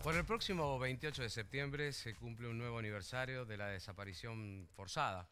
Bueno, el próximo 28 de septiembre se cumple un nuevo aniversario de la desaparición forzada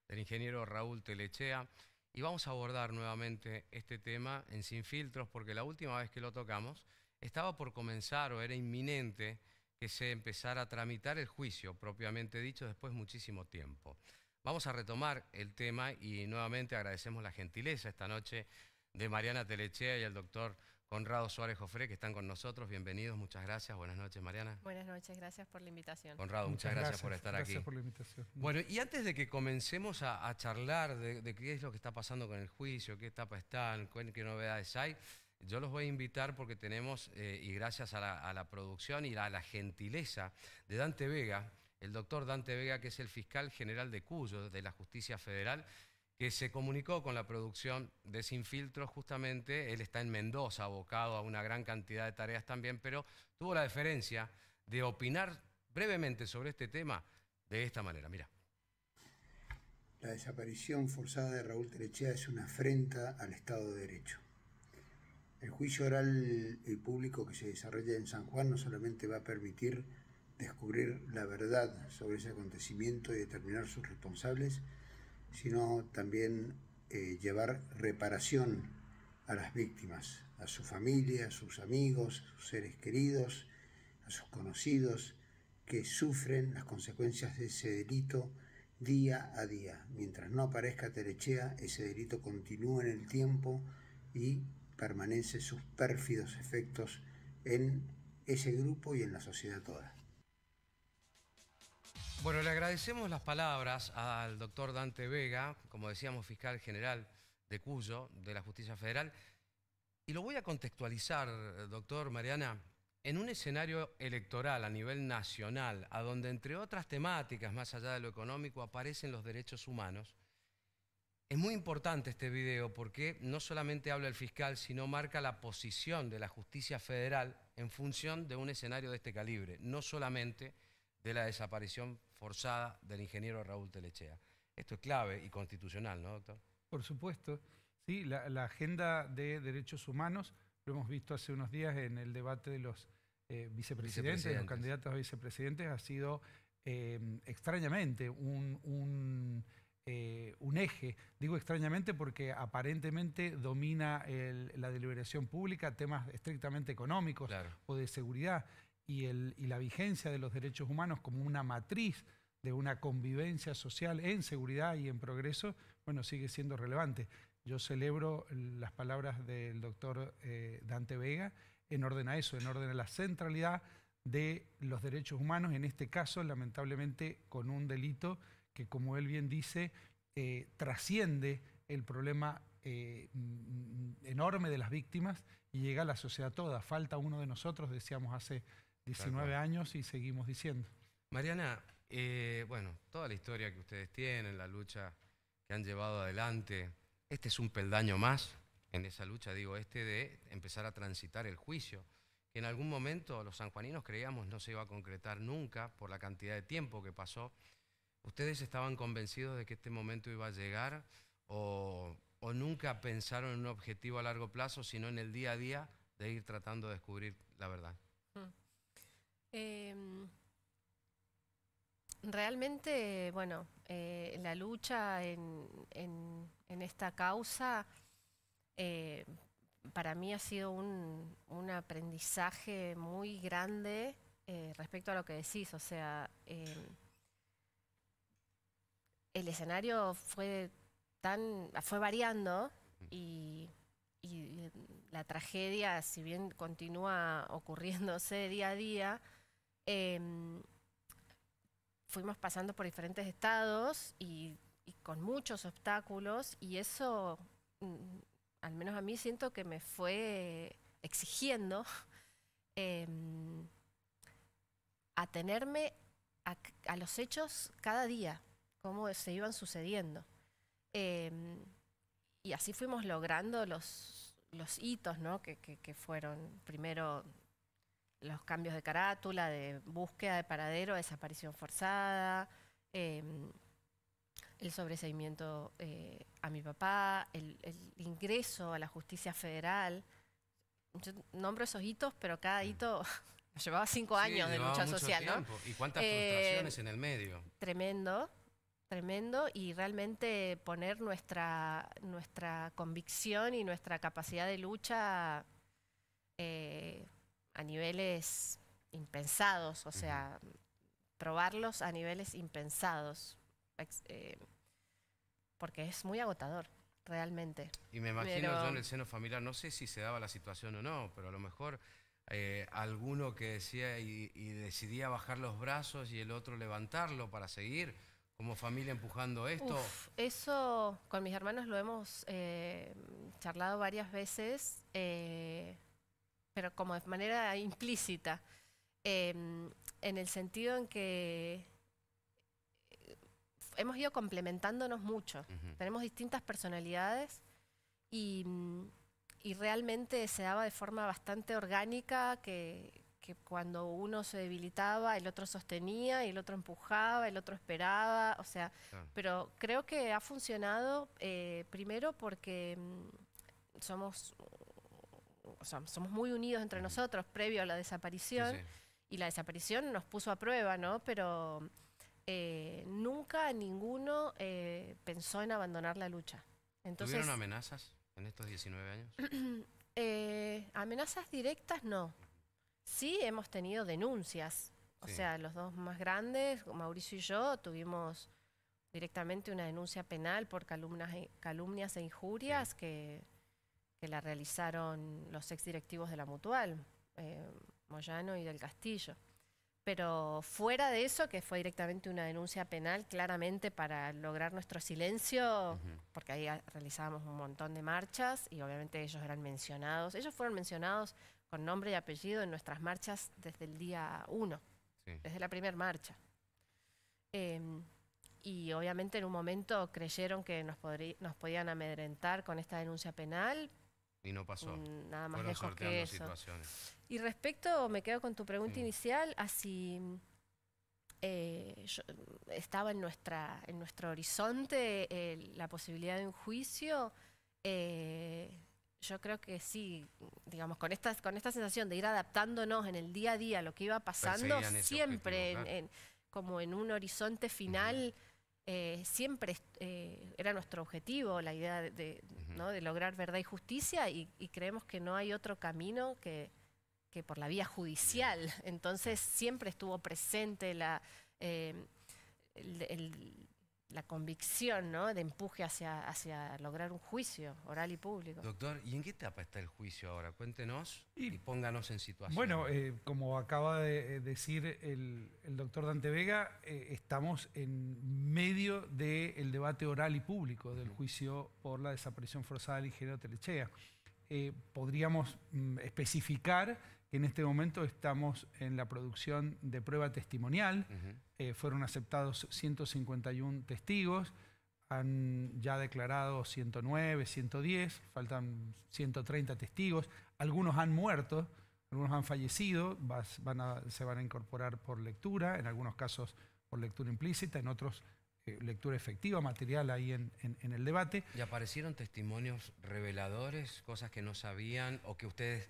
del ingeniero Raúl Telechea y vamos a abordar nuevamente este tema en Sin Filtros porque la última vez que lo tocamos estaba por comenzar o era inminente que se empezara a tramitar el juicio propiamente dicho después de muchísimo tiempo. Vamos a retomar el tema y nuevamente agradecemos la gentileza esta noche de Mariana Telechea y el doctor Conrado Suárez Jofré, que están con nosotros. Bienvenidos, muchas gracias. Buenas noches, Mariana. Buenas noches, gracias por la invitación. Conrado, muchas gracias por estar aquí. Gracias por la invitación. Bueno, y antes de que comencemos a charlar de qué es lo que está pasando con el juicio, qué etapa están, qué novedades hay, yo los voy a invitar porque tenemos, y gracias a la producción y a la gentileza de Dante Vega, el doctor Dante Vega, que es el fiscal general de Cuyo, de la Justicia Federal, que se comunicó con la producción de Sin Filtros. Justamente él está en Mendoza, abocado a una gran cantidad de tareas también, pero tuvo la deferencia de opinar brevemente sobre este tema de esta manera. Mira. La desaparición forzada de Raúl Telechea es una afrenta al Estado de Derecho. El juicio oral y público que se desarrolla en San Juan no solamente va a permitir descubrir la verdad sobre ese acontecimiento y determinar sus responsables, sino también llevar reparación a las víctimas, a su familia, a sus amigos, a sus seres queridos, a sus conocidos, que sufren las consecuencias de ese delito día a día. Mientras no aparezca Telechea, ese delito continúa en el tiempo y permanece sus pérfidos efectos en ese grupo y en la sociedad toda. Bueno, le agradecemos las palabras al doctor Dante Vega, como decíamos, fiscal general de Cuyo, de la Justicia Federal. Y lo voy a contextualizar, doctor Mariana, en un escenario electoral a nivel nacional, a donde, entre otras temáticas, más allá de lo económico, aparecen los derechos humanos. Es muy importante este video porque no solamente habla el fiscal, sino marca la posición de la Justicia Federal en función de un escenario de este calibre, no solamente de la desaparición forzada del ingeniero Raúl Telechea. Esto es clave y constitucional, ¿no, doctor? Por supuesto. Sí, la agenda de derechos humanos, lo hemos visto hace unos días en el debate de los vicepresidentes, los candidatos a vicepresidentes, ha sido extrañamente un eje. Digo extrañamente porque aparentemente domina la deliberación pública temas estrictamente económicos, claro, o de seguridad. Y la vigencia de los derechos humanos como una matriz de una convivencia social en seguridad y en progreso, bueno, sigue siendo relevante. Yo celebro las palabras del doctor Dante Vega en orden a eso, en orden a la centralidad de los derechos humanos, en este caso, lamentablemente, con un delito que, como él bien dice, trasciende el problema enorme de las víctimas y llega a la sociedad toda. Falta uno de nosotros, decíamos hace 19 años y seguimos diciendo. Mariana, bueno, toda la historia que ustedes tienen, la lucha que han llevado adelante, este es un peldaño más en esa lucha, digo, de empezar a transitar el juicio, que en algún momento los sanjuaninos creíamos no se iba a concretar nunca por la cantidad de tiempo que pasó. ¿Ustedes estaban convencidos de que este momento iba a llegar o nunca pensaron en un objetivo a largo plazo, sino en el día a día de ir tratando de descubrir la verdad? Realmente, bueno, la lucha en esta causa para mí ha sido un aprendizaje muy grande respecto a lo que decís. O sea, el escenario fue variando y la tragedia, si bien continúa ocurriéndose día a día, fuimos pasando por diferentes estados y con muchos obstáculos, y eso, al menos a mí, siento que me fue exigiendo atenerme a los hechos cada día, cómo se iban sucediendo. Y así fuimos logrando los hitos, ¿no? que fueron primero los cambios de carátula, de búsqueda de paradero, desaparición forzada, el sobreseimiento a mi papá, el ingreso a la Justicia Federal. Yo nombro esos hitos, pero cada hito Llevaba 5 años de lucha social, ¿no? ¿Y cuántas frustraciones en el medio? Tremendo, tremendo, y realmente poner nuestra convicción y nuestra capacidad de lucha a niveles impensados, o sea, probarlos a niveles impensados, porque es muy agotador, realmente. Y me imagino yo en el seno familiar, no sé si se daba la situación o no, pero a lo mejor alguno que decía y decidía bajar los brazos y el otro levantarlo para seguir, como familia empujando esto. Eso con mis hermanos lo hemos charlado varias veces, pero como de manera implícita, en el sentido en que hemos ido complementándonos mucho. Tenemos distintas personalidades y realmente se daba de forma bastante orgánica que cuando uno se debilitaba, el otro sostenía, y el otro empujaba, el otro esperaba, o sea, pero creo que ha funcionado primero porque somos muy unidos entre nosotros previo a la desaparición, y la desaparición nos puso a prueba, ¿no? Pero nunca ninguno pensó en abandonar la lucha. Entonces, ¿tuvieron amenazas en estos 19 años? Amenazas directas no. Sí hemos tenido denuncias. O sea, los dos más grandes, Mauricio y yo, tuvimos directamente una denuncia penal por calumnias e injurias que la realizaron los exdirectivos de la Mutual, Moyano y del Castillo. Pero fuera de eso, que fue directamente una denuncia penal, claramente para lograr nuestro silencio, porque ahí realizábamos un montón de marchas y obviamente ellos eran mencionados. Ellos fueron mencionados con nombre y apellido en nuestras marchas desde el día 1, desde la primera marcha. Y obviamente en un momento creyeron que nos podían amedrentar con esta denuncia penal. Y no pasó. Nada más lejos que eso. Situaciones. Y respecto, me quedo con tu pregunta inicial, así estaba en nuestro horizonte la posibilidad de un juicio. Yo creo que sí, digamos, con esta sensación de ir adaptándonos en el día a día a lo que iba pasando, siempre como en un horizonte final. Siempre era nuestro objetivo la idea ¿no? de lograr verdad y justicia, y creemos que no hay otro camino que por la vía judicial. Entonces siempre estuvo presente la convicción, ¿no? de empuje hacia lograr un juicio oral y público. Doctor, ¿y en qué etapa está el juicio ahora? Cuéntenos y pónganos en situación. Bueno, como acaba de decir el doctor Dante Vega, estamos en medio del debate oral y público del juicio por la desaparición forzada del ingeniero Telechea. Podríamos especificar que en este momento estamos en la producción de prueba testimonial. Fueron aceptados 151 testigos, han ya declarado 109, 110, faltan 130 testigos. Algunos han muerto, algunos han fallecido, se van a incorporar por lectura, en algunos casos por lectura implícita, en otros lectura efectiva, material ahí en el debate. ¿Y aparecieron testimonios reveladores, cosas que no sabían o que ustedes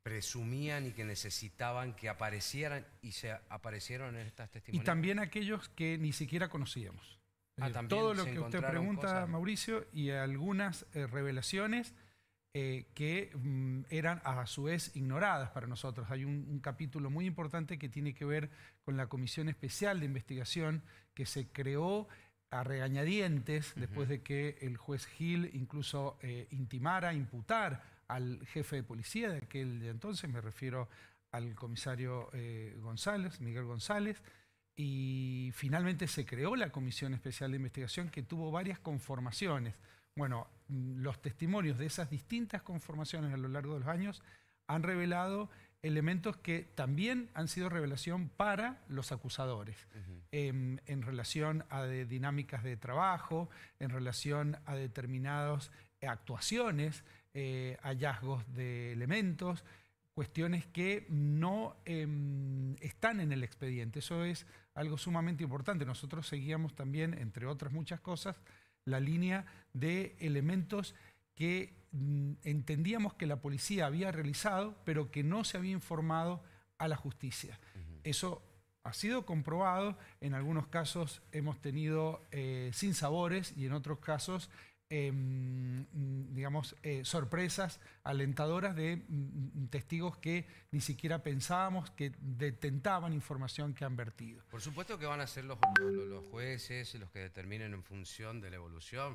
presumían y que necesitaban que aparecieran y se aparecieron en estas testimonios? Y también aquellos que ni siquiera conocíamos. Todo lo que usted pregunta, Mauricio, y algunas revelaciones que eran a su vez ignoradas para nosotros. Hay un capítulo muy importante que tiene que ver con la Comisión Especial de Investigación que se creó a regañadientes después de que el juez Gil incluso imputar al jefe de policía de aquel de entonces, me refiero al comisario González, Miguel González, y finalmente se creó la Comisión Especial de Investigación que tuvo varias conformaciones. Bueno, los testimonios de esas distintas conformaciones a lo largo de los años han revelado elementos que también han sido revelación para los acusadores, en relación a dinámicas de trabajo, en relación a determinadas actuaciones, hallazgos de elementos, cuestiones que no están en el expediente. Eso es algo sumamente importante. Nosotros seguíamos también, entre otras muchas cosas, la línea de elementos que entendíamos que la policía había realizado, pero que no se había informado a la justicia. Eso ha sido comprobado. En algunos casos hemos tenido sinsabores y en otros casos digamos, sorpresas alentadoras de testigos que ni siquiera pensábamos que detentaban información que han vertido. Por supuesto que van a ser los jueces los que determinen en función de la evolución.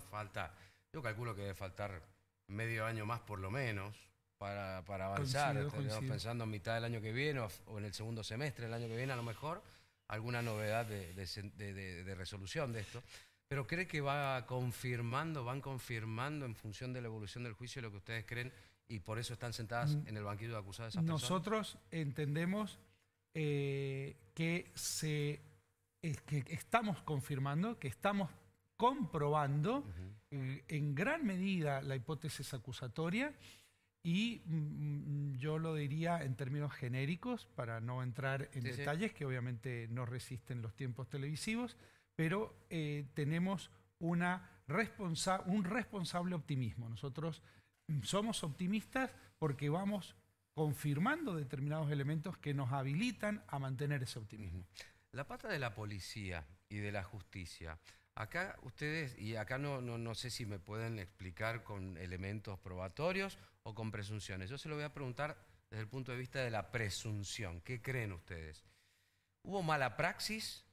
Yo calculo que debe faltar medio año más por lo menos para avanzar. Estaríamos pensando en mitad del año que viene o en el segundo semestre del año que viene a lo mejor alguna novedad de resolución de esto. ¿Pero cree que van confirmando en función de la evolución del juicio lo que ustedes creen y por eso están sentadas en el banquillo de acusados esas personas? Nosotros entendemos que estamos confirmando, que estamos comprobando en gran medida la hipótesis acusatoria y yo lo diría en términos genéricos para no entrar en detalles que obviamente no resisten los tiempos televisivos. Pero tenemos un responsable optimismo. Nosotros somos optimistas porque vamos confirmando determinados elementos que nos habilitan a mantener ese optimismo. La pata de la policía y de la justicia. Acá ustedes, y acá no sé si me pueden explicar con elementos probatorios o con presunciones. Yo se lo voy a preguntar desde el punto de vista de la presunción. ¿Qué creen ustedes? ¿Hubo mala praxis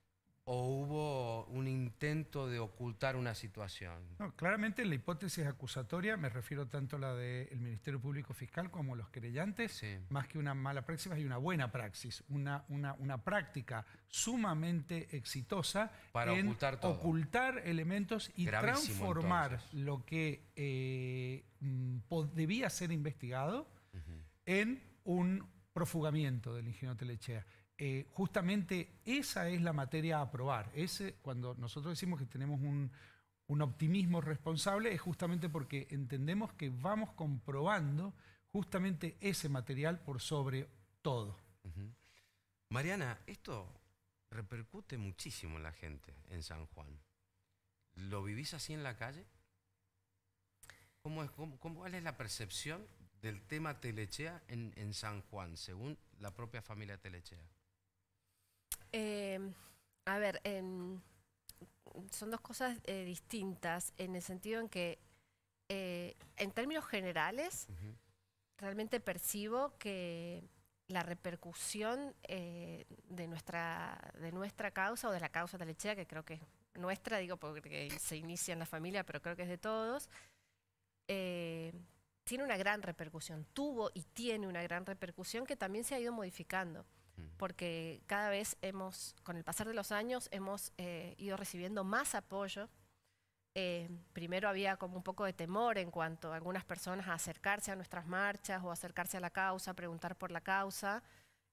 o hubo un intento de ocultar una situación? No, claramente la hipótesis acusatoria, me refiero tanto a la del Ministerio Público Fiscal como a los querellantes, más que una mala praxis, hay una buena praxis, una práctica sumamente exitosa para ocultar elementos y gravísimo, transformar entonces lo que debía ser investigado en un profugamiento del ingeniero Telechea. Justamente esa es la materia a probar. Cuando nosotros decimos que tenemos un optimismo responsable, es justamente porque entendemos que vamos comprobando justamente ese material por sobre todo. Mariana, esto repercute muchísimo en la gente en San Juan. ¿Lo vivís así en la calle? ¿Cuál es la percepción del tema Telechea en San Juan, según la propia familia Telechea? A ver, son dos cosas distintas en el sentido en que en términos generales realmente percibo que la repercusión de nuestra causa o de la causa Telechea, que creo que es nuestra, digo porque se inicia en la familia, pero creo que es de todos, tiene una gran repercusión, tuvo y tiene una gran repercusión que también se ha ido modificando. Porque cada vez con el pasar de los años, hemos ido recibiendo más apoyo. Primero había como un poco de temor en cuanto a algunas personas a acercarse a nuestras marchas o acercarse a la causa, preguntar por la causa.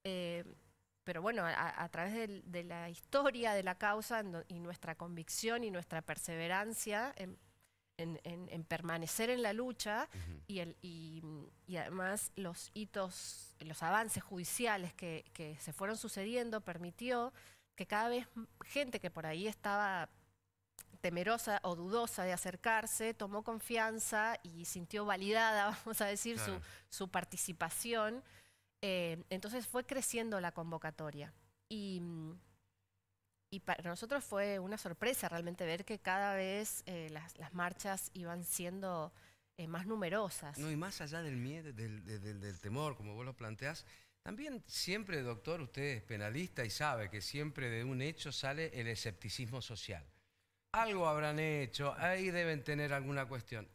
Pero bueno, a través de la historia de la causa y nuestra convicción y nuestra perseverancia en permanecer en la lucha y además los hitos, los avances judiciales que se fueron sucediendo permitió que cada vez gente que por ahí estaba temerosa o dudosa de acercarse, tomó confianza y sintió validada, vamos a decir, su participación. Entonces fue creciendo la convocatoria. Y para nosotros fue una sorpresa realmente ver que cada vez las marchas iban siendo más numerosas. No, y más allá del miedo, del temor, como vos lo planteás, también siempre, doctor, usted es penalista y sabe que siempre de un hecho sale el escepticismo social. Algo habrán hecho, ahí deben tener alguna cuestión.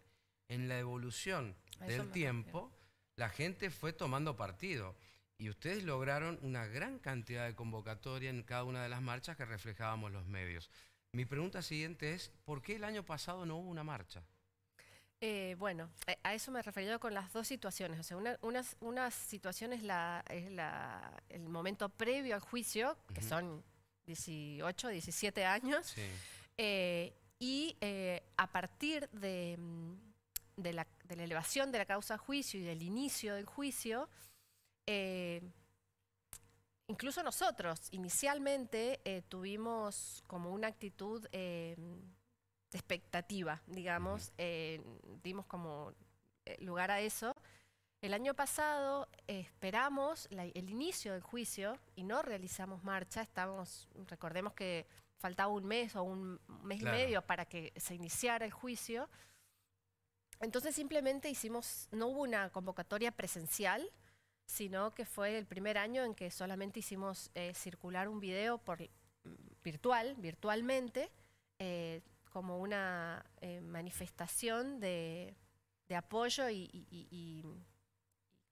En la evolución del tiempo, la gente fue tomando partido. Y ustedes lograron una gran cantidad de convocatoria en cada una de las marchas que reflejábamos los medios. Mi pregunta siguiente es, ¿por qué el año pasado no hubo una marcha? Bueno, a eso me refería con las dos situaciones. O sea, una situación es el momento previo al juicio, que son 18, 17 años, y a partir de la elevación de la causa a juicio y del inicio del juicio, incluso nosotros inicialmente tuvimos como una actitud de expectativa, digamos, dimos como lugar a eso, El año pasado esperamos el inicio del juicio y no realizamos marcha. Recordemos que faltaba un mes o un mes y medio para que se iniciara el juicio. Entonces simplemente no hubo una convocatoria presencial, sino que fue el primer año en que solamente hicimos circular un video virtualmente, como una manifestación de apoyo y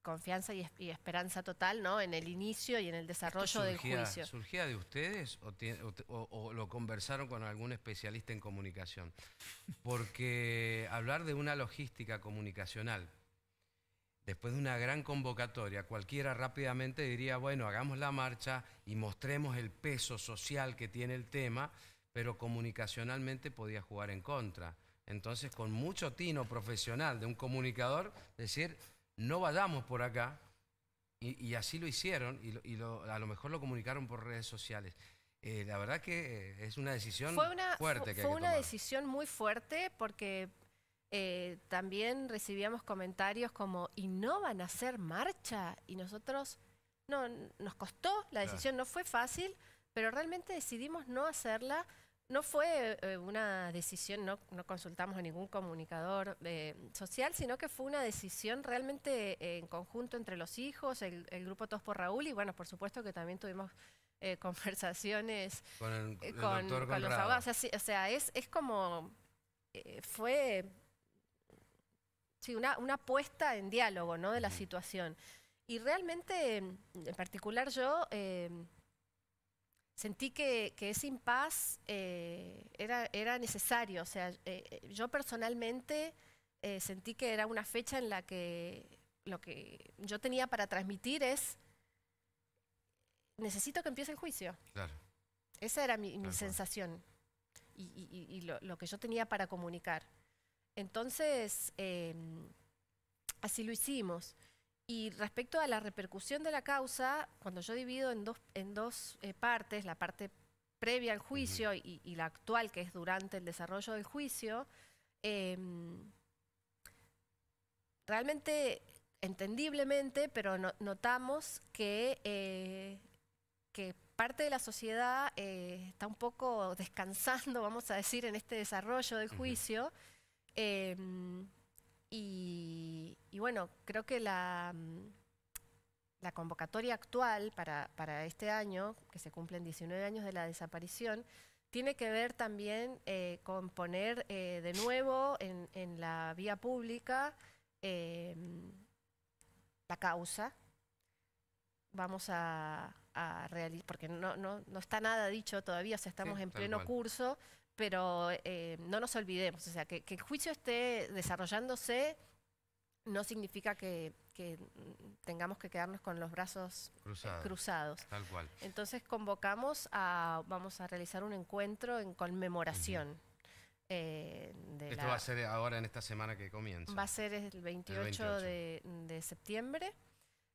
confianza y esperanza total, ¿no?, en el inicio y en el desarrollo del juicio. ¿Surgía de ustedes o lo conversaron con algún especialista en comunicación? Porque hablar de una logística comunicacional después de una gran convocatoria, cualquiera rápidamente diría, bueno, hagamos la marcha y mostremos el peso social que tiene el tema, pero comunicacionalmente podía jugar en contra. Entonces, con mucho tino profesional de un comunicador, decir, no vayamos por acá, y así lo hicieron, a lo mejor lo comunicaron por redes sociales. La verdad que es una decisión fuerte que hay que tomar. Fue una decisión muy fuerte porque también recibíamos comentarios como, ¿y no van a hacer marcha? Y nosotros, no, nos costó la decisión, no fue fácil, pero realmente decidimos no hacerla. No fue una decisión, no consultamos a ningún comunicador social, sino que fue una decisión realmente en conjunto entre los hijos, el grupo Todos por Raúl, y bueno, por supuesto que también tuvimos conversaciones con los abogados. O sea, es como, fue sí, una puesta en diálogo, ¿no?, de la situación. Y realmente, en particular yo, sentí que ese impas era necesario. O sea, yo personalmente sentí que era una fecha en la que lo que yo tenía para transmitir es, necesito que empiece el juicio. Claro. Esa era mi sensación y lo que yo tenía para comunicar. Entonces, así lo hicimos. Y respecto a la repercusión de la causa, cuando yo divido en dos partes, la parte previa al juicio y la actual, que es durante el desarrollo del juicio, realmente, entendiblemente, pero notamos que parte de la sociedad está un poco descansando, vamos a decir, en este desarrollo del juicio. Y bueno, creo que la convocatoria actual para este año, que se cumplen 19 años de la desaparición, tiene que ver también con poner de nuevo en la vía pública la causa. Vamos a realizar, porque no está nada dicho todavía, o sea, estamos en pleno curso, pero no nos olvidemos, o sea, que el juicio esté desarrollándose no significa que tengamos que quedarnos con los brazos cruzados. Tal cual. Entonces vamos a realizar un encuentro en conmemoración. Esto va a ser ahora en esta semana que comienza. Va a ser el 28 de septiembre,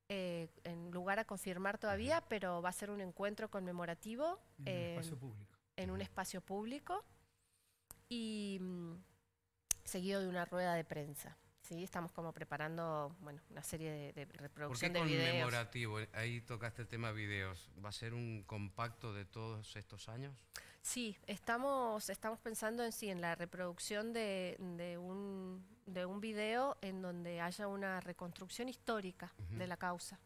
en lugar a confirmar todavía, pero va a ser un encuentro conmemorativo en un espacio público y seguido de una rueda de prensa. Sí, estamos como preparando, bueno, una serie de reproducción de videos. ¿Por qué conmemorativo? Ahí tocaste el tema videos. ¿Va a ser un compacto de todos estos años? Sí, estamos pensando en la reproducción de un video en donde haya una reconstrucción histórica de la causa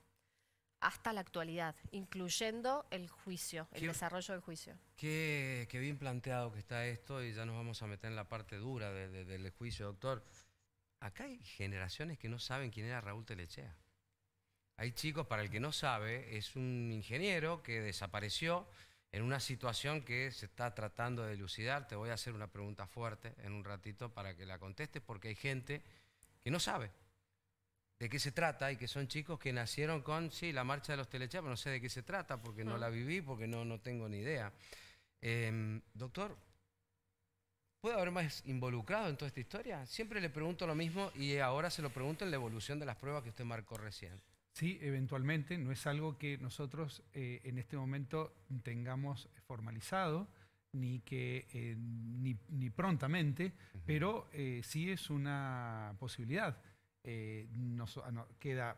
hasta la actualidad, incluyendo el juicio, el desarrollo del juicio. Qué bien planteado que está esto, y ya nos vamos a meter en la parte dura del juicio, doctor. Acá hay generaciones que no saben quién era Raúl Telechea. Hay chicos, para el que no sabe, es un ingeniero que desapareció en una situación que se está tratando de elucidar. Te voy a hacer una pregunta fuerte en un ratito para que la contestes, porque hay gente que no sabe de qué se trata y que son chicos que nacieron con, sí, la marcha de los Telechea, pero no sé de qué se trata porque no la viví, porque no tengo ni idea. Doctor, ¿puede haber más involucrado en toda esta historia? Siempre le pregunto lo mismo y ahora se lo pregunto en la evolución de las pruebas que usted marcó recién. Sí, eventualmente, no es algo que nosotros en este momento tengamos formalizado, ni prontamente, pero sí es una posibilidad. queda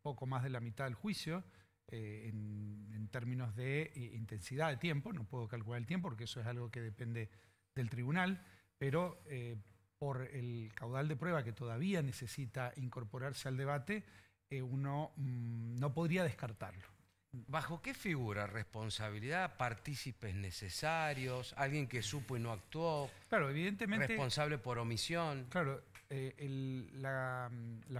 poco más de la mitad del juicio en términos de intensidad de tiempo. No puedo calcular el tiempo porque eso es algo que depende del tribunal, pero por el caudal de prueba que todavía necesita incorporarse al debate, uno no podría descartarlo. ¿Bajo qué figura? ¿Responsabilidad? ¿Partícipes necesarios? ¿Alguien que supo y no actuó? Claro, evidentemente... ¿Responsable por omisión? Claro, la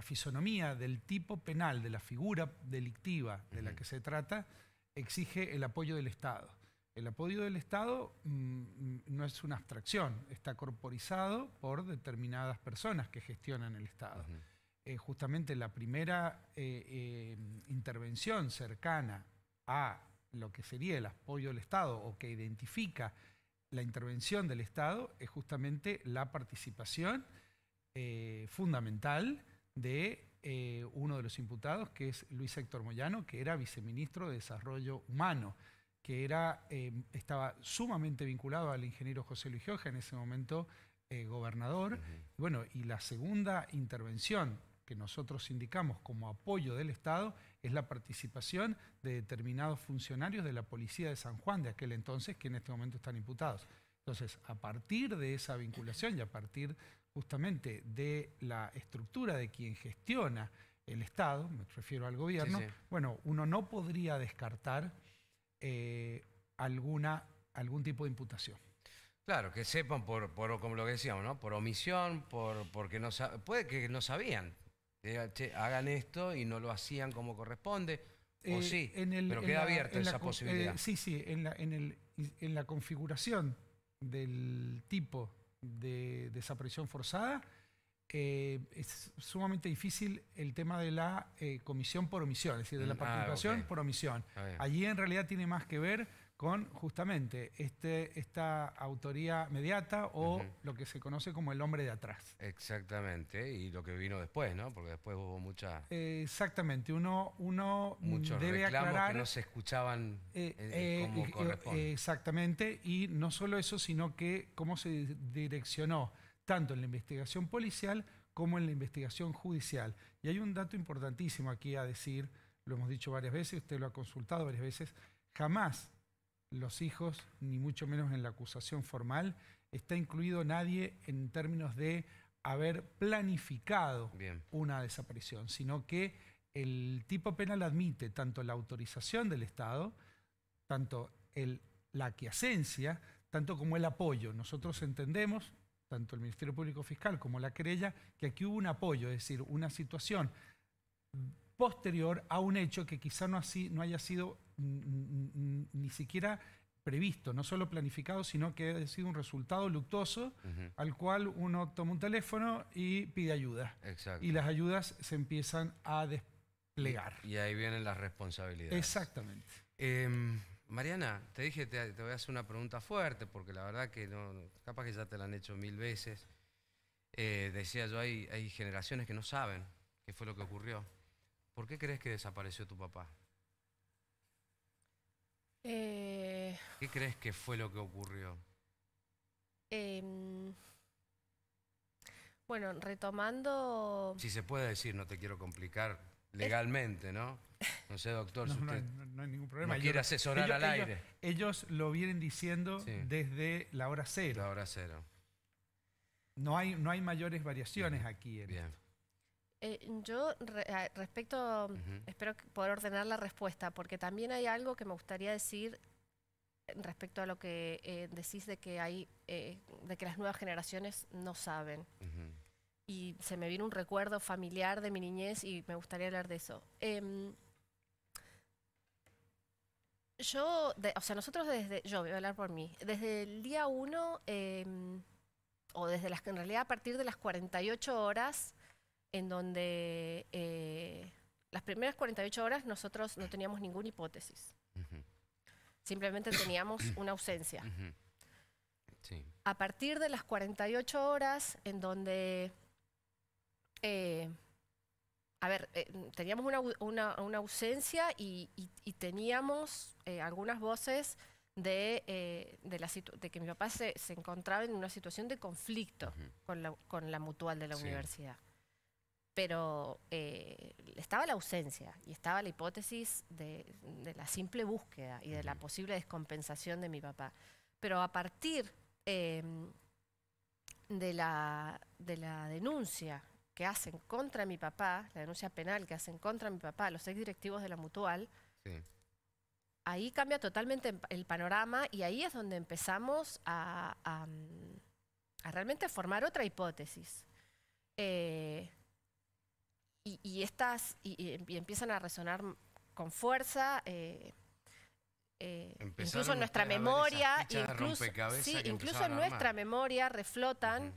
fisonomía del tipo penal, de la figura delictiva de la que se trata, exige el apoyo del Estado. El apoyo del Estado no es una abstracción, está corporizado por determinadas personas que gestionan el Estado. Justamente la primera intervención cercana a lo que sería el apoyo del Estado o que identifica la intervención del Estado es justamente la participación fundamental de uno de los imputados, que es Luis Héctor Moyano, que era viceministro de Desarrollo Humano, que estaba sumamente vinculado al ingeniero José Luis Gioja, en ese momento gobernador. Bueno, y la segunda intervención que nosotros indicamos como apoyo del Estado es la participación de determinados funcionarios de la Policía de San Juan de aquel entonces, que en este momento están imputados. Entonces, a partir de esa vinculación y a partir justamente de la estructura de quien gestiona el Estado, me refiero al gobierno, bueno, uno no podría descartar algún tipo de imputación. Claro, que sepan por como lo que decíamos, ¿no? Por omisión, porque puede que no sabían. Che, hagan esto y no lo hacían como corresponde, o sí, pero queda abierta esa posibilidad. Sí, en la configuración del tipo de desaparición forzada es sumamente difícil el tema de la comisión por omisión, es decir, de la participación por omisión. Allí en realidad tiene más que ver con justamente esta autoría mediata o lo que se conoce como el hombre de atrás. Exactamente, y lo que vino después, ¿no? Porque después hubo mucha... Exactamente, uno muchos debe reclamos aclarar... que no se escuchaban como corresponde. Exactamente, y no solo eso, sino que cómo se direccionó tanto en la investigación policial como en la investigación judicial. Y hay un dato importantísimo aquí a decir, lo hemos dicho varias veces, usted lo ha consultado varias veces, jamás los hijos, ni mucho menos en la acusación formal, está incluido nadie en términos de haber planificado una desaparición, sino que el tipo penal admite tanto la autorización del Estado, tanto la aquiescencia, tanto como el apoyo. Nosotros entendemos, tanto el Ministerio Público Fiscal como la querella, que aquí hubo un apoyo, es decir, una situación posterior a un hecho que quizá no haya sido ni siquiera previsto, no solo planificado, sino que ha sido un resultado luctuoso al cual uno toma un teléfono y pide ayuda. Exacto. Y las ayudas se empiezan a desplegar. Y ahí vienen las responsabilidades. Exactamente. Mariana, te dije, te voy a hacer una pregunta fuerte, porque la verdad que capaz que ya te la han hecho 1000 veces. Decía yo, hay generaciones que no saben qué fue lo que ocurrió. ¿Por qué crees que desapareció tu papá? ¿Qué crees que fue lo que ocurrió? Bueno, retomando... Si se puede decir, no te quiero complicar legalmente, ¿no? No sé, doctor, si usted no hay ningún problema. no quiere asesorar al aire. Ellos lo vienen diciendo desde la hora cero. La hora cero. No hay mayores variaciones aquí. Bien. Yo respecto, espero poder ordenar la respuesta, porque también hay algo que me gustaría decir respecto a lo que decís de que de que las nuevas generaciones no saben. Y se me vino un recuerdo familiar de mi niñez y me gustaría hablar de eso. Nosotros yo voy a hablar por mí, desde el día 1, o desde en realidad a partir de las 48 horas, en donde las primeras 48 horas nosotros no teníamos ninguna hipótesis. Simplemente teníamos una ausencia. A partir de las 48 horas, en donde... teníamos una ausencia y teníamos algunas voces de que mi papá se encontraba en una situación de conflicto con la mutual de la universidad. pero estaba la ausencia y estaba la hipótesis de la simple búsqueda y de la posible descompensación de mi papá. Pero a partir de la denuncia que hacen contra mi papá, la denuncia penal que hacen contra mi papá, los exdirectivos de la Mutual, Sí. ahí cambia totalmente el panorama y ahí es donde empezamos a realmente formar otra hipótesis. Y empiezan a resonar con fuerza, incluso en nuestra memoria, incluso en nuestra memoria reflotan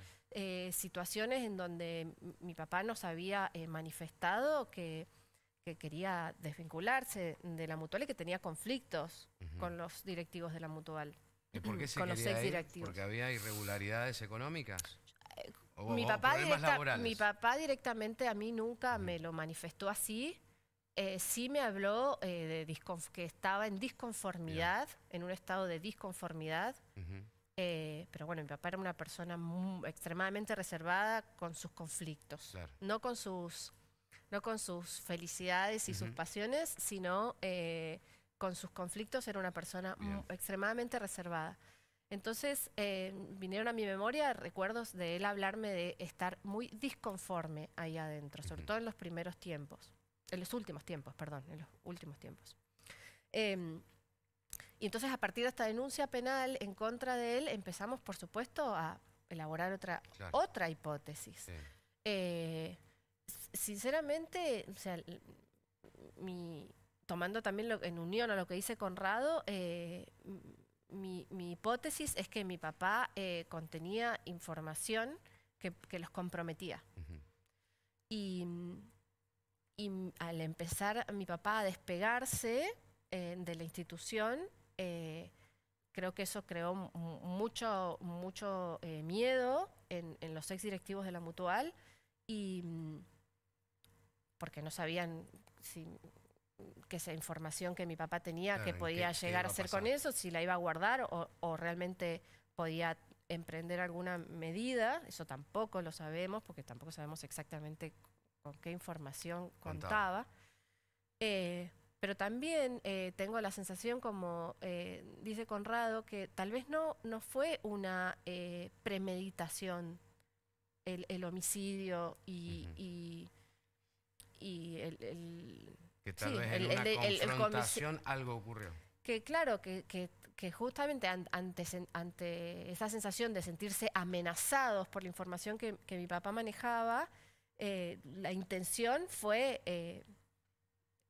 situaciones en donde mi papá nos había manifestado que quería desvincularse de la Mutual y que tenía conflictos con los directivos de la Mutual. ¿Y por qué se con los quería ir? exdirectivos. ¿Porque había irregularidades económicas? Mi papá directamente a mí nunca me lo manifestó así. Sí me habló que estaba en disconformidad, en un estado de disconformidad. Pero bueno, mi papá era una persona extremadamente reservada con sus conflictos. Claro. No con sus felicidades y sus pasiones, sino con sus conflictos. Era una persona extremadamente reservada. Entonces vinieron a mi memoria recuerdos de él hablarme de estar muy disconforme ahí adentro, sobre todo en los primeros tiempos, en los últimos tiempos, perdón, en los últimos tiempos. Y entonces a partir de esta denuncia penal en contra de él empezamos, por supuesto, a elaborar otra hipótesis. Sí. Sinceramente, o sea, tomando también en unión a lo que dice Conrado, mi hipótesis es que mi papá contenía información que los comprometía. Y al empezar mi papá a despegarse de la institución, creo que eso creó mucho miedo en los exdirectivos de la Mutual, y porque no sabían que esa información que mi papá tenía, claro, que podía llegar a hacer con eso, si la iba a guardar o realmente podía emprender alguna medida. Eso tampoco lo sabemos, porque tampoco sabemos exactamente con qué información contaba. Pero también tengo la sensación, como dice Conrado, que tal vez no fue una premeditación el homicidio y que tal vez en una confrontación algo ocurrió. Que claro, que justamente ante esa sensación de sentirse amenazados por la información que mi papá manejaba, la intención fue,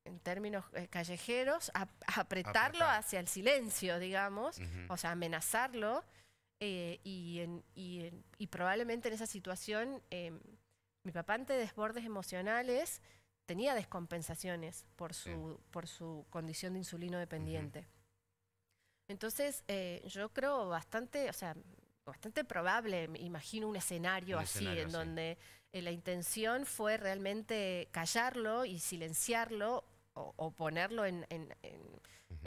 en términos callejeros, apretarlo hacia el silencio, digamos, o sea, amenazarlo, y probablemente en esa situación mi papá, ante desbordes emocionales, tenía descompensaciones por su condición de insulino dependiente. Entonces, yo creo bastante probable, me imagino un escenario así, en donde la intención fue realmente callarlo y silenciarlo o ponerlo en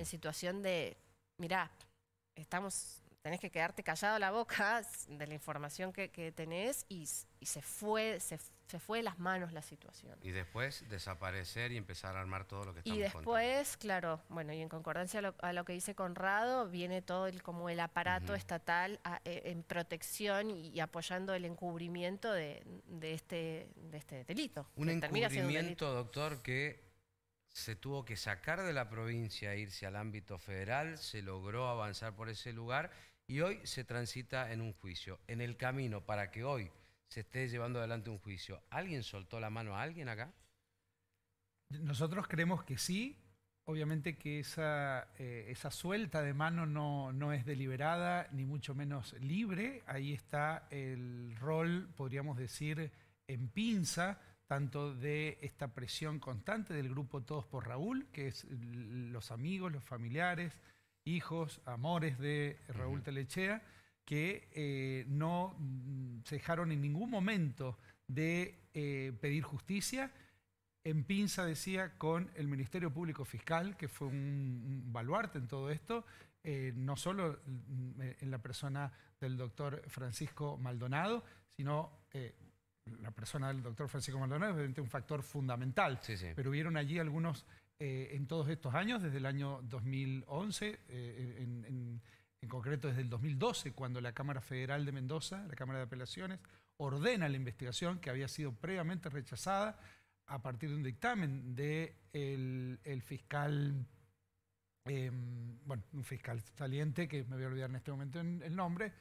situación de, mirá, tenés que quedarte callado la boca de la información que tenés, y se fue de las manos la situación. Y después desaparecer y empezar a armar todo lo que estamos contando. Y después, claro, bueno, y en concordancia a lo que dice Conrado, viene todo como el aparato estatal en protección y apoyando el encubrimiento de este delito. Un encubrimiento, doctor, que se tuvo que sacar de la provincia e irse al ámbito federal, se logró avanzar por ese lugar y hoy se transita en un juicio. En el camino para que hoy se esté llevando adelante un juicio, ¿alguien soltó la mano a alguien acá? Nosotros creemos que sí. Obviamente que esa suelta de mano no es deliberada, ni mucho menos libre. Ahí está el rol, podríamos decir, en pinza, tanto de esta presión constante del grupo Todos por Raúl, que es los amigos, los familiares, hijos, amores de Raúl Telechea, que no se dejaron en ningún momento de pedir justicia. En pinza, decía, con el Ministerio Público Fiscal, que fue un baluarte en todo esto, no solo en la persona del doctor Francisco Maldonado, sino la persona del doctor Francisco Maldonado es evidentemente un factor fundamental, Sí, sí. pero hubieron allí algunos, en todos estos años, desde el año 2011, en concreto desde el 2012, cuando la Cámara Federal de Mendoza, la Cámara de Apelaciones, ordena la investigación que había sido previamente rechazada a partir de un dictamen del fiscal, bueno, un fiscal saliente, que me voy a olvidar en este momento el nombre,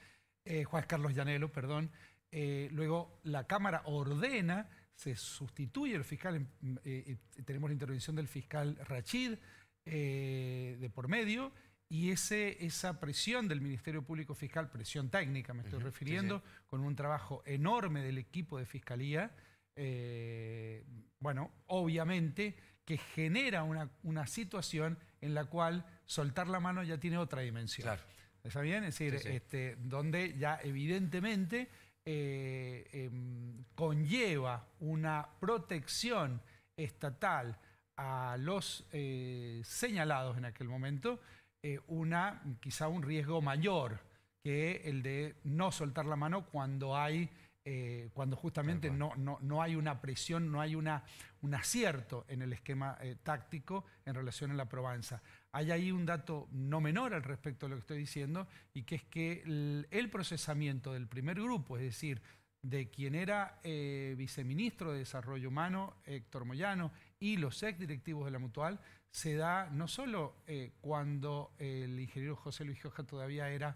Juan Carlos Llanelo, perdón. Luego la Cámara ordena, se sustituye el fiscal, tenemos la intervención del fiscal Rachid de por medio, y esa presión del Ministerio Público Fiscal, presión técnica me estoy refiriendo, sí. Con un trabajo enorme del equipo de Fiscalía, bueno, obviamente que genera una situación en la cual soltar la mano ya tiene otra dimensión. Claro. ¿Está bien? Es decir, sí, sí. Donde ya evidentemente conlleva una protección estatal a los señalados en aquel momento, quizá un riesgo mayor que el de no soltar la mano cuando justamente no hay una presión, no hay un acierto en el esquema táctico en relación a la probanza. Hay ahí un dato no menor al respecto de lo que estoy diciendo, y que es que el procesamiento del primer grupo, es decir, de quien era viceministro de Desarrollo Humano, Héctor Moyano, y los exdirectivos de la Mutual, se da no solo cuando el ingeniero José Luis Gioja todavía era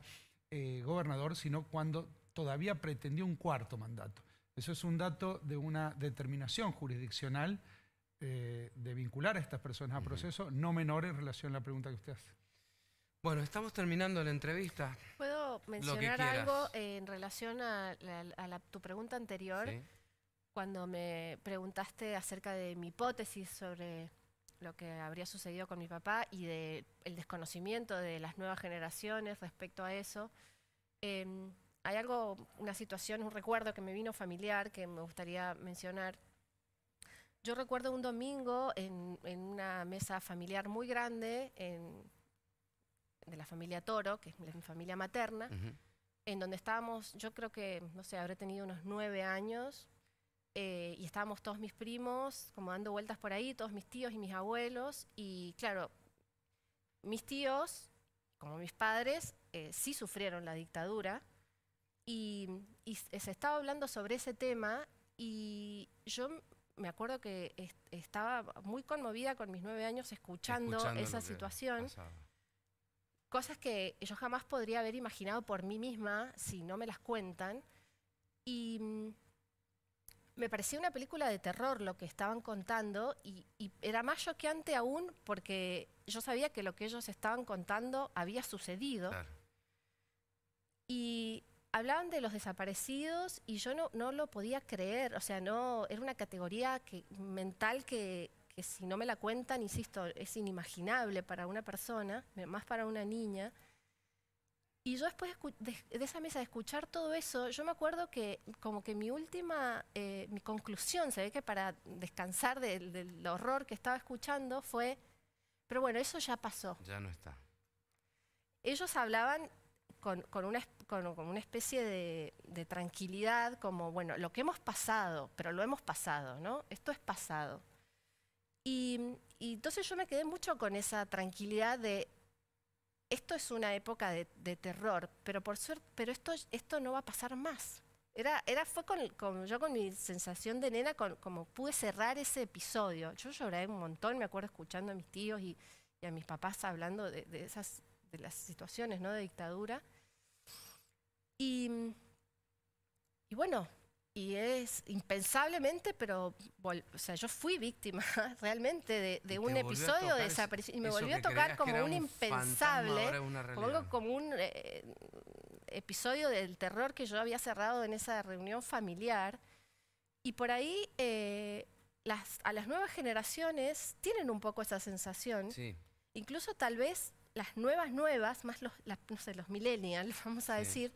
gobernador, sino cuando todavía pretendió un cuarto mandato. Eso es un dato de una determinación jurisdiccional de vincular a estas personas a proceso, no menor en relación a la pregunta que usted hace. Bueno, estamos terminando la entrevista. ¿Puedo mencionar algo en relación a tu pregunta anterior? Sí. Cuando me preguntaste acerca de mi hipótesis sobre lo que habría sucedido con mi papá y del desconocimiento de las nuevas generaciones respecto a eso. Hay una situación, un recuerdo que me vino familiar que me gustaría mencionar. Yo recuerdo un domingo en una mesa familiar muy grande de la familia Toro, que es mi familia materna, en donde estábamos, yo creo que, no sé, habré tenido unos 9 años, y estábamos todos mis primos como dando vueltas por ahí, todos mis tíos y mis abuelos, y claro, mis tíos, como mis padres, sí sufrieron la dictadura, y se estaba hablando sobre ese tema, y yo me acuerdo que estaba muy conmovida con mis 9 años escuchando esa situación. Cosas que yo jamás podría haber imaginado por mí misma si no me las cuentan. Y me parecía una película de terror lo que estaban contando, y era más choqueante aún porque yo sabía que lo que ellos estaban contando había sucedido. Claro. Y hablaban de los desaparecidos y yo no lo podía creer. O sea, no, era una categoría mental que si no me la cuentan, insisto, es inimaginable para una persona, más para una niña. Y yo después de esa mesa de escuchar todo eso, yo me acuerdo que como que mi conclusión, se ve que para descansar del horror que estaba escuchando fue, pero bueno, eso ya pasó. Ya no está. Ellos hablaban con una especie de tranquilidad, como, bueno, lo que hemos pasado, pero lo hemos pasado, ¿no? Esto es pasado. Y entonces yo me quedé mucho con esa tranquilidad de, esto es una época de terror, pero por suerte, pero esto no va a pasar más. Fue yo con mi sensación de nena, como pude cerrar ese episodio. Yo lloré un montón, me acuerdo escuchando a mis tíos y a mis papás hablando de las situaciones, ¿no?, de dictadura. Y bueno, y es impensablemente, pero o sea, yo fui víctima realmente de un episodio de desaparición. Y me volvió a tocar como un impensable, como un episodio del terror que yo había cerrado en esa reunión familiar. Y por ahí a las nuevas generaciones tienen un poco esa sensación. Sí. Incluso tal vez las nuevas, más no sé, los millennials, vamos a decir,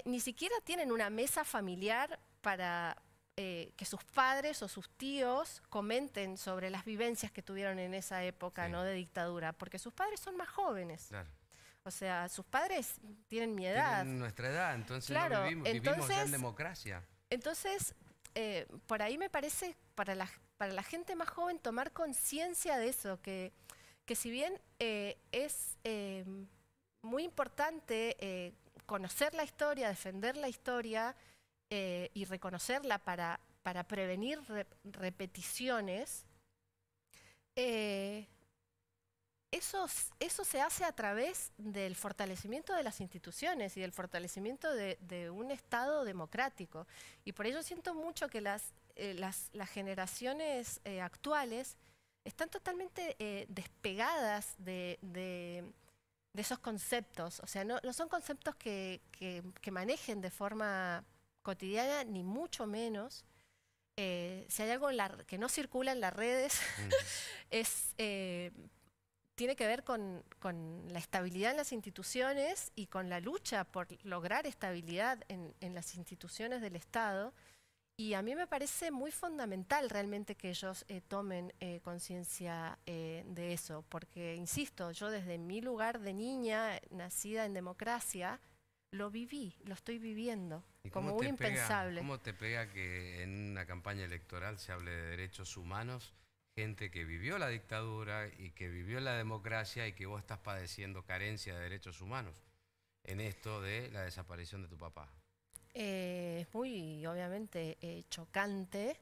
ni siquiera tienen una mesa familiar para que sus padres o sus tíos comenten sobre las vivencias que tuvieron en esa época, ¿no?, de dictadura, porque sus padres son más jóvenes. Claro. O sea, sus padres tienen mi edad. Tienen nuestra edad, entonces claro, vivimos ya en democracia. Entonces, por ahí me parece, para la gente más joven, tomar conciencia de eso, que si bien es muy importante conocer la historia, defender la historia y reconocerla para prevenir repeticiones, eso se hace a través del fortalecimiento de las instituciones y del fortalecimiento de un Estado democrático. Y por ello siento mucho que las generaciones actuales están totalmente despegadas de esos conceptos. O sea, no son conceptos que manejen de forma cotidiana, ni mucho menos. Si hay algo que no circula en las redes, tiene que ver con la estabilidad en las instituciones y con la lucha por lograr estabilidad en las instituciones del Estado. Y a mí me parece muy fundamental realmente que ellos tomen conciencia de eso, porque, insisto, yo desde mi lugar de niña, nacida en democracia, lo viví, lo estoy viviendo, como un impensable. ¿Cómo te pega que en una campaña electoral se hable de derechos humanos? Gente que vivió la dictadura y que vivió la democracia y que vos estás padeciendo carencia de derechos humanos en esto de la desaparición de tu papá. Es muy, obviamente, chocante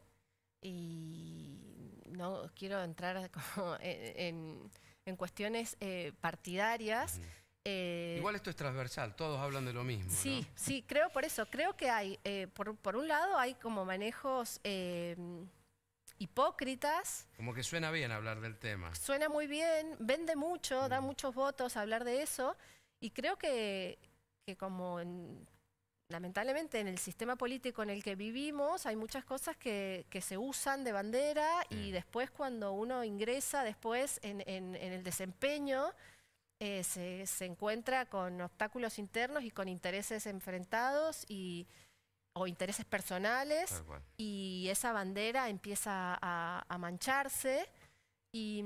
y no quiero entrar como en cuestiones partidarias. Igual esto es transversal, todos hablan de lo mismo, Sí, ¿no? sí, creo que hay, por un lado hay como manejos hipócritas. Como que suena bien hablar del tema. Suena muy bien, vende mucho, da muchos votos a hablar de eso, y creo que como lamentablemente en el sistema político en el que vivimos hay muchas cosas que se usan de bandera y después cuando uno ingresa después en el desempeño se encuentra con obstáculos internos y con intereses enfrentados o intereses personales, y esa bandera empieza a mancharse y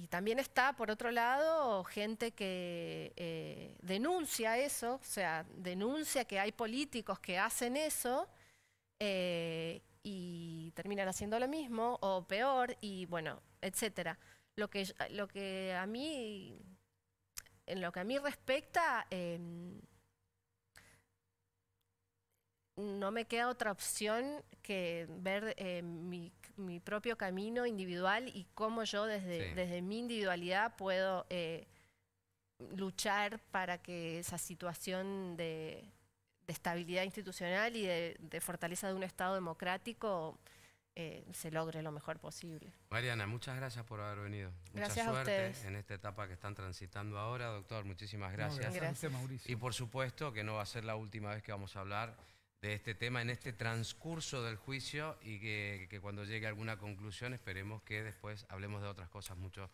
también está, por otro lado, gente que denuncia eso, o sea, denuncia que hay políticos que hacen eso y terminan haciendo lo mismo o peor, y bueno, etcétera. En lo que a mí respecta, no me queda otra opción que ver mi propio camino individual y cómo yo desde mi individualidad puedo luchar para que esa situación de estabilidad institucional y de fortaleza de un Estado democrático se logre lo mejor posible. Mariana, muchas gracias por haber venido. Gracias Mucha suerte a ustedes en esta etapa que están transitando ahora, doctor. Muchísimas gracias. No, gracias a usted, Mauricio. Y por supuesto que no va a ser la última vez que vamos a hablar de este tema en este transcurso del juicio, y que cuando llegue a alguna conclusión esperemos que después hablemos de otras cosas mucho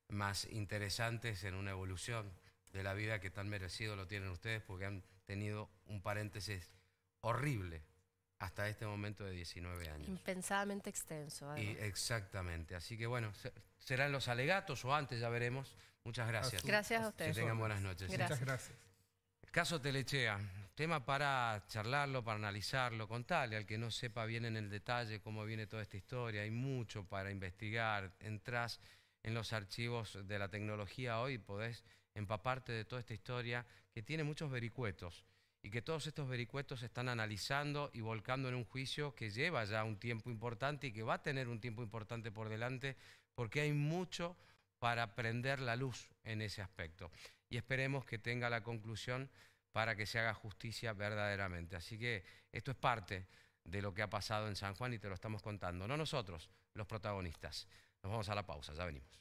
más interesantes en una evolución de la vida que tan merecido lo tienen ustedes, porque han tenido un paréntesis horrible hasta este momento de 19 años. Impensadamente extenso. Exactamente. Así que bueno, serán los alegatos o antes, ya veremos. Muchas gracias. Gracias a ustedes. Que tengan buenas noches. Muchas gracias. Caso Telechea, tema para charlarlo, para analizarlo, contarle al que no sepa bien en el detalle cómo viene toda esta historia. Hay mucho para investigar. Entrás en los archivos de la tecnología hoy y podés empaparte de toda esta historia que tiene muchos vericuetos, y que todos estos vericuetos se están analizando y volcando en un juicio que lleva ya un tiempo importante y que va a tener un tiempo importante por delante, porque hay mucho para prender la luz en ese aspecto. Y esperemos que tenga la conclusión para que se haga justicia verdaderamente. Así que esto es parte de lo que ha pasado en San Juan y te lo estamos contando. No nosotros, los protagonistas. Nos vamos a la pausa, ya venimos.